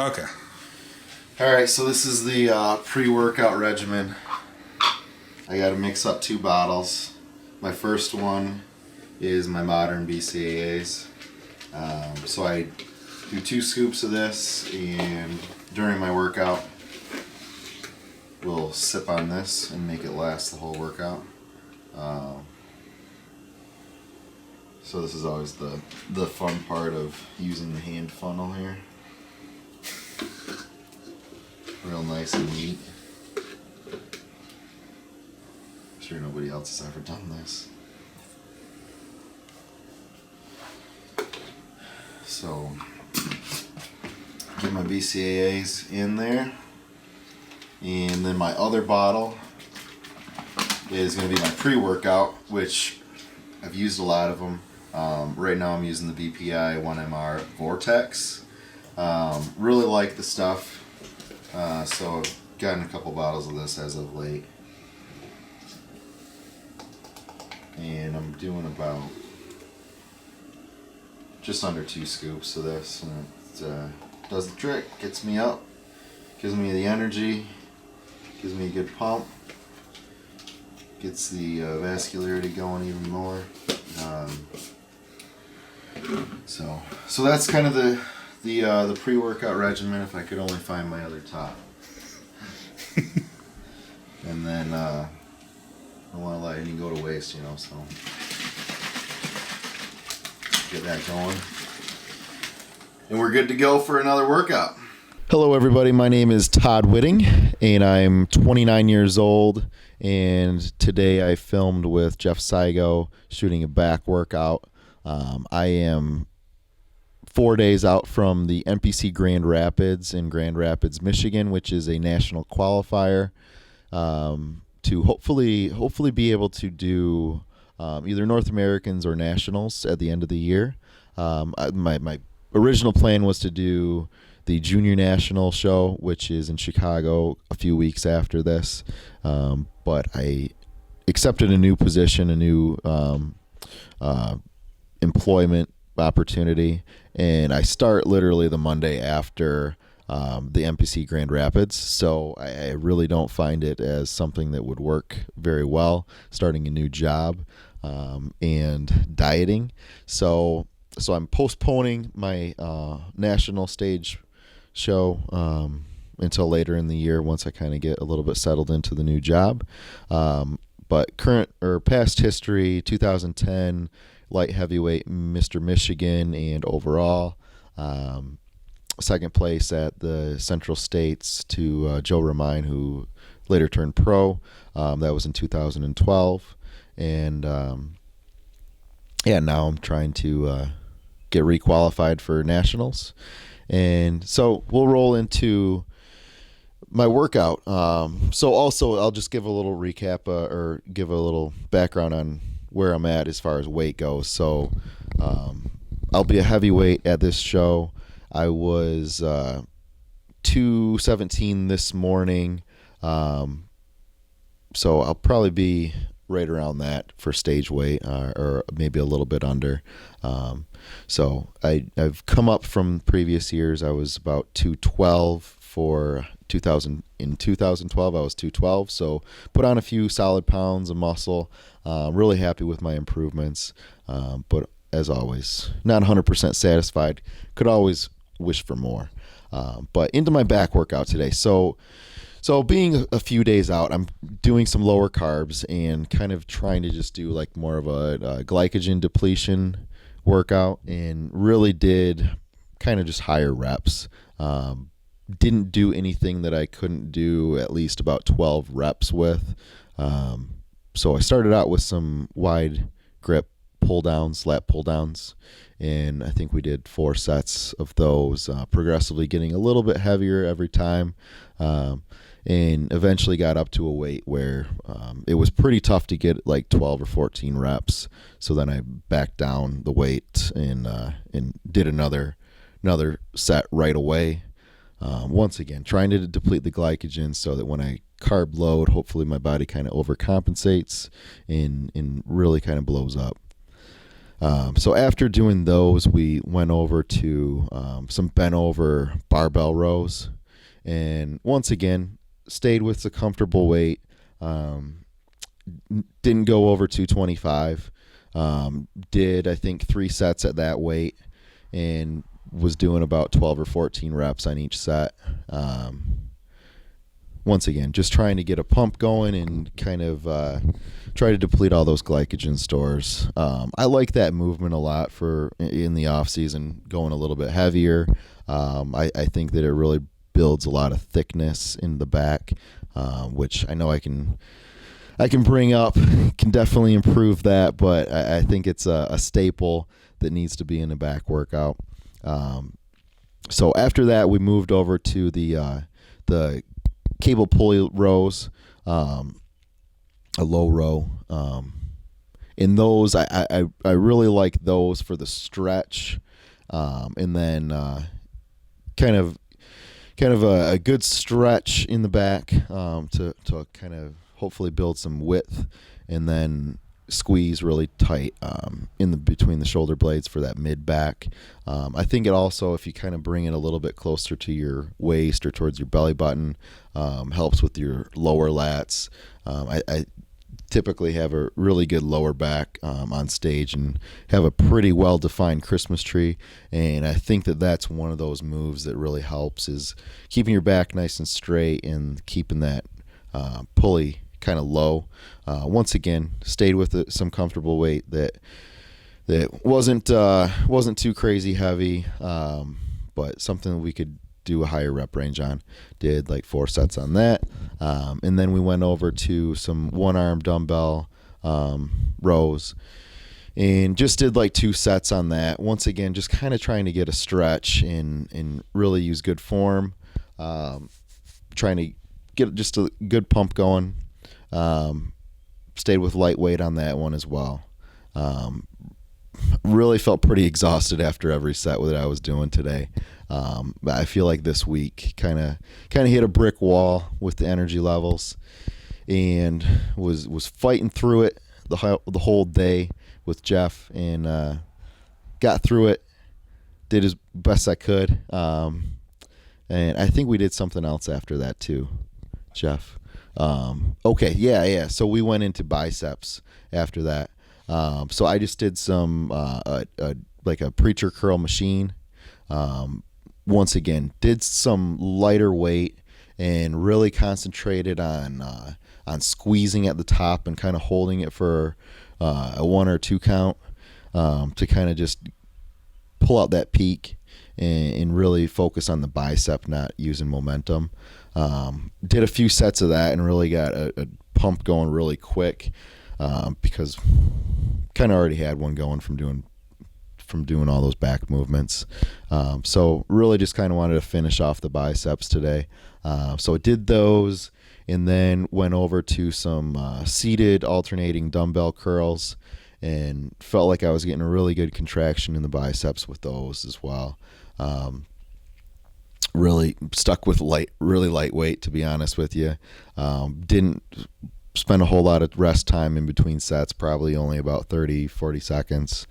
Okay. All right, so this is the pre-workout regimen. I got to mix up 2 bottles. My first one is my modern BCAAs. So I do 2 scoops of this, and during my workout, we'll sip on this and make it last the whole workout. So this is always the fun part of using the hand funnel here. Real nice and neat. I'm sure nobody else has ever done this. So, get my BCAAs in there. And then my other bottle is going to be my pre-workout, which I've used a lot of them. Right now I'm using the BPI 1MR Vortex. Really like the stuff. So I've gotten a couple bottles of this as of late. And I'm doing about just under 2 scoops of this. And it does the trick. Gets me up. Gives me the energy. Gives me a good pump. Gets the vascularity going even more. So that's kind of the pre-workout regimen, if I could only find my other top. And then I don't want to let any go to waste, so get that going. And we're good to go for another workout. Hello everybody, my name is Todd Whitting, and I'm 29 years old, and today I filmed with Jeff Saigo shooting a back workout. I am 4 days out from the NPC Grand Rapids in Grand Rapids, Michigan, which is a national qualifier, to hopefully be able to do either North Americans or nationals at the end of the year. My original plan was to do the Junior National show, which is in Chicago a few weeks after this, but I accepted a new position, a new employment opportunity, and I start literally the Monday after the NPC Grand Rapids, so I really don't find it as something that would work very well, starting a new job and dieting. So I'm postponing my national stage show until later in the year, once I kind of get a little bit settled into the new job. But past history, 2010 light heavyweight Mr. Michigan, and overall second place at the Central States to Joe Romine, who later turned pro. That was in 2012, and now I'm trying to get requalified for nationals. And so we'll roll into my workout. So also I'll just give a little recap or give a little background on where I'm at as far as weight goes. So I'll be a heavyweight at this show. I was 217 this morning. So I'll probably be right around that for stage weight, or maybe a little bit under. So I've come up from previous years. I was about 212 for 2000. In 2012, I was 212. So put on a few solid pounds of muscle. Really happy with my improvements. But as always, not 100% satisfied. Could always wish for more. But into my back workout today. So being a few days out, I'm doing some lower carbs and kind of trying to just do like more of a glycogen depletion workout, and really did kind of just higher reps. Didn't do anything that I couldn't do at least about 12 reps with. So I started out with some wide grip pull downs, lat pull downs, and I think we did 4 sets of those, progressively getting a little bit heavier every time. And eventually got up to a weight where it was pretty tough to get like 12 or 14 reps. So then I backed down the weight and did another set right away. Once again, trying to deplete the glycogen so that when I carb load, hopefully my body kind of overcompensates and really kind of blows up. So after doing those, we went over to some bent over barbell rows. And once again, stayed with the comfortable weight. Didn't go over 225. Did, I think, 3 sets at that weight and was doing about 12 or 14 reps on each set. Once again, just trying to get a pump going and kind of try to deplete all those glycogen stores. I like that movement a lot for in the off season, going a little bit heavier. I think that it really builds a lot of thickness in the back, which I know I can bring up, can definitely improve that, but I think it's a staple that needs to be in a back workout. So after that, we moved over to the cable pulley rows, a low row. In those, I really like those for the stretch, and then kind of a good stretch in the back to kind of hopefully build some width, and then squeeze really tight in the between the shoulder blades for that mid back. I think it also, if you kind of bring it a little bit closer to your waist or towards your belly button, helps with your lower lats. I typically have a really good lower back on stage and have a pretty well defined Christmas tree, and I think that that's one of those moves that really helps, is keeping your back nice and straight and keeping that pulley kind of low. Once again, stayed with some comfortable weight that wasn't too crazy heavy, but something that we could do a higher rep range on. Did like 4 sets on that, and then we went over to some one-arm dumbbell rows and just did like 2 sets on that. Once again, just kind of trying to get a stretch and really use good form, trying to get just a good pump going. Stayed with lightweight on that one as well. Really felt pretty exhausted after every set that I was doing today. But I feel like this week kind of hit a brick wall with the energy levels, and was fighting through it the whole day with Jeff, and got through it. Did as best I could, and I think we did something else after that too, Jeff. Okay, yeah. So we went into biceps after that. So I just did some like a preacher curl machine. Once again, did some lighter weight and really concentrated on squeezing at the top and kind of holding it for a 1 or 2 count, to kind of just pull out that peak and really focus on the bicep, not using momentum. Did a few sets of that and really got a pump going really quick, because kind of already had one going from doing all those back movements. So really just kind of wanted to finish off the biceps today. So I did those, and then went over to some seated alternating dumbbell curls, and felt like I was getting a really good contraction in the biceps with those as well. Really stuck with really lightweight, to be honest with you. Didn't spend a whole lot of rest time in between sets, probably only about 30-40 seconds.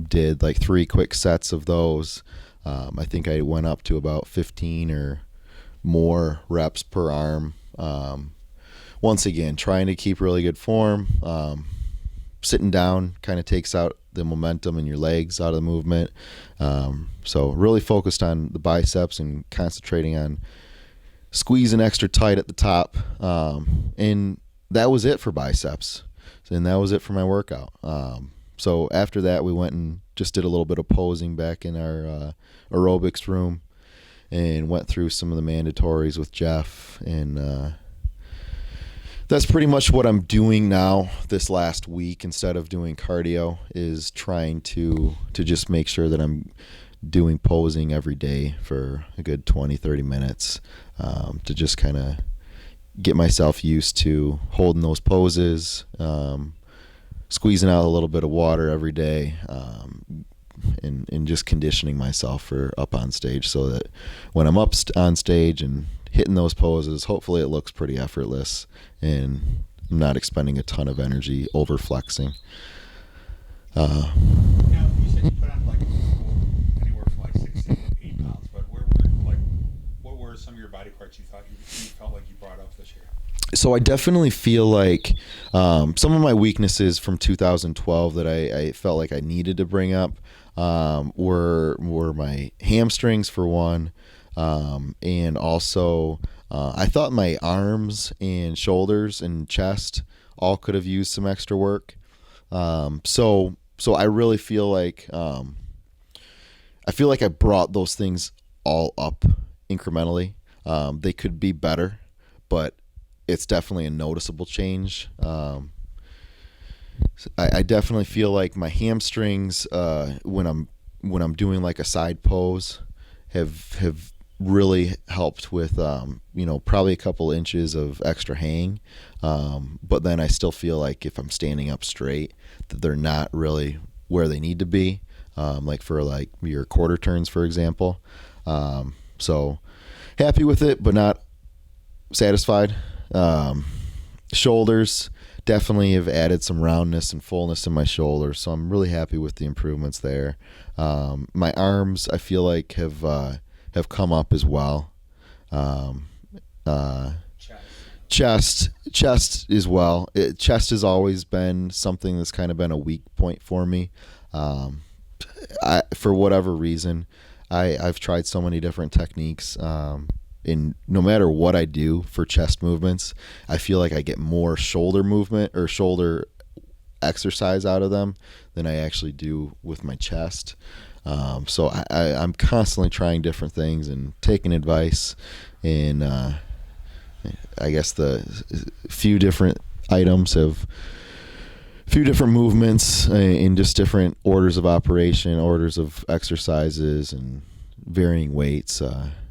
Did like 3 quick sets of those. I think I went up to about 15 or more reps per arm. Once again, trying to keep really good form. Sitting down kind of takes out the momentum in your legs out of the movement. So really focused on the biceps and concentrating on squeezing extra tight at the top. And that was it for biceps. And that was it for my workout. So after that, we went and just did a little bit of posing back in our aerobics room, and went through some of the mandatories with Jeff. And that's pretty much what I'm doing now this last week. Instead of doing cardio, is trying to just make sure that I'm doing posing every day for a good 20-30 minutes, to just kind of get myself used to holding those poses, squeezing out a little bit of water every day, and just conditioning myself for up on stage, so that when I'm up on stage and hitting those poses, hopefully it looks pretty effortless and I'm not expending a ton of energy over flexing. Uh, Now, you said you put on like anywhere from like 6 to 8 pounds, but what were some of your body parts you felt like you brought up this year? so I definitely feel like some of my weaknesses from 2012 that I felt like I needed to bring up were my hamstrings for one, and also I thought my arms and shoulders and chest all could have used some extra work. So I really feel like I brought those things all up incrementally. They could be better, but it's definitely a noticeable change. I definitely feel like my hamstrings when I'm doing like a side pose have really helped with probably a couple inches of extra hang. But then I still feel like if I'm standing up straight that they're not really where they need to be. Like for like your quarter turns, for example. So happy with it, but not satisfied. Shoulders definitely have added some roundness and fullness in my shoulders, so I'm really happy with the improvements there. My arms I feel like have come up as well. Chest as well. Chest has always been something that's kind of been a weak point for me. For whatever reason, I've tried so many different techniques. And no matter what I do for chest movements, I feel like I get more shoulder movement or shoulder exercise out of them than I actually do with my chest. So I'm constantly trying different things and taking advice. And I guess the few different items have few different movements in just different orders of operation, orders of exercises, and varying weights.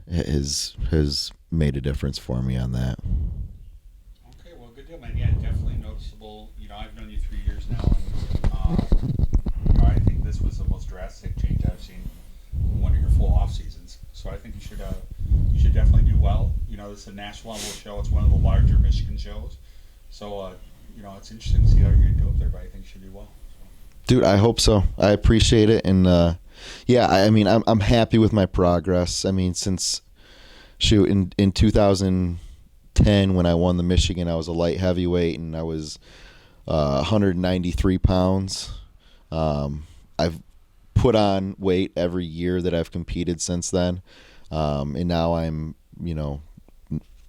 Has made a difference for me on that. Okay, well, good deal, man. Yeah, definitely noticeable. I've known you 3 years now, and I think this was the most drastic change I've seen in one of your full off seasons. So I think you should definitely do well. This is a national level show. It's one of the larger Michigan shows. So it's interesting to see how you're going to do up there, but I think you should do well. So. Dude, I hope so. I appreciate it, and yeah, I mean, I'm happy with my progress. I mean, since in 2010 when I won the Michigan, I was a light heavyweight and I was 193 pounds. I've put on weight every year that I've competed since then, and now I'm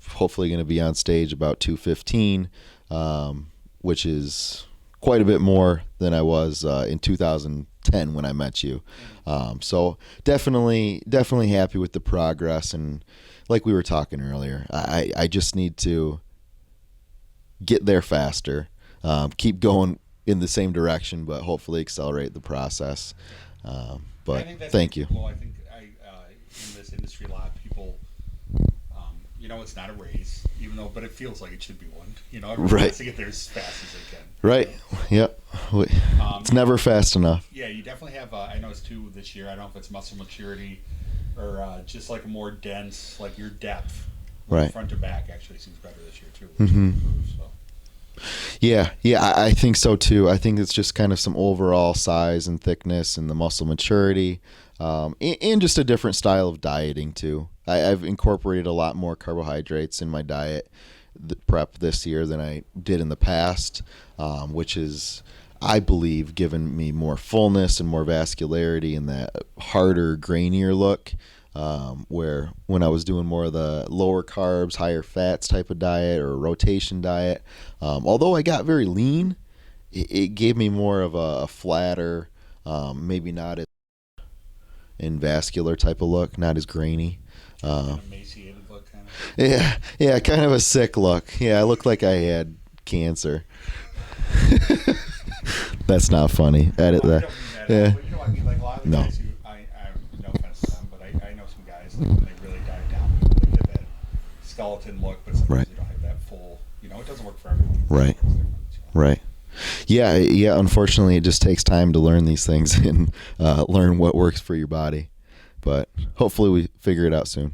hopefully going to be on stage about 215, which is quite a bit more than I was in 2010 when I met you. So definitely happy with the progress, and like we were talking earlier, I just need to get there faster, keep going in the same direction, but hopefully accelerate the process. But thank you. Well, I think in this industry, a lot of people, it's not a race, but it feels like it should be one. Everyone wants to get there as fast as they can. Right. Yep. It's never fast enough. Yeah, you definitely have. I noticed too this year. I don't know if it's muscle maturity or just like a more dense, like your depth, right, front to back actually seems better this year too. Mm-hmm. Improves, so. Yeah, I think so too. I think it's just kind of some overall size and thickness and the muscle maturity, and just a different style of dieting too. I've incorporated a lot more carbohydrates in my diet prep this year than I did in the past, which is, I believe, given me more fullness and more vascularity and that harder, grainier look, where when I was doing more of the lower carbs, higher fats type of diet or rotation diet, although I got very lean, it gave me more of a flatter, maybe not as in vascular type of look, not as grainy. Emaciated look, kind of. Yeah, kind of a sick look. Yeah, I looked like I had cancer. That's not funny. Edit that. Yeah. But I mean, like a lot of the guys who, no offense to them, but I know some guys, like, when they really dive down, they get that skeleton look, but sometimes they don't have that full, it doesn't work for everyone. Right. Right. Yeah. Unfortunately, it just takes time to learn these things and learn what works for your body. But hopefully we figure it out soon.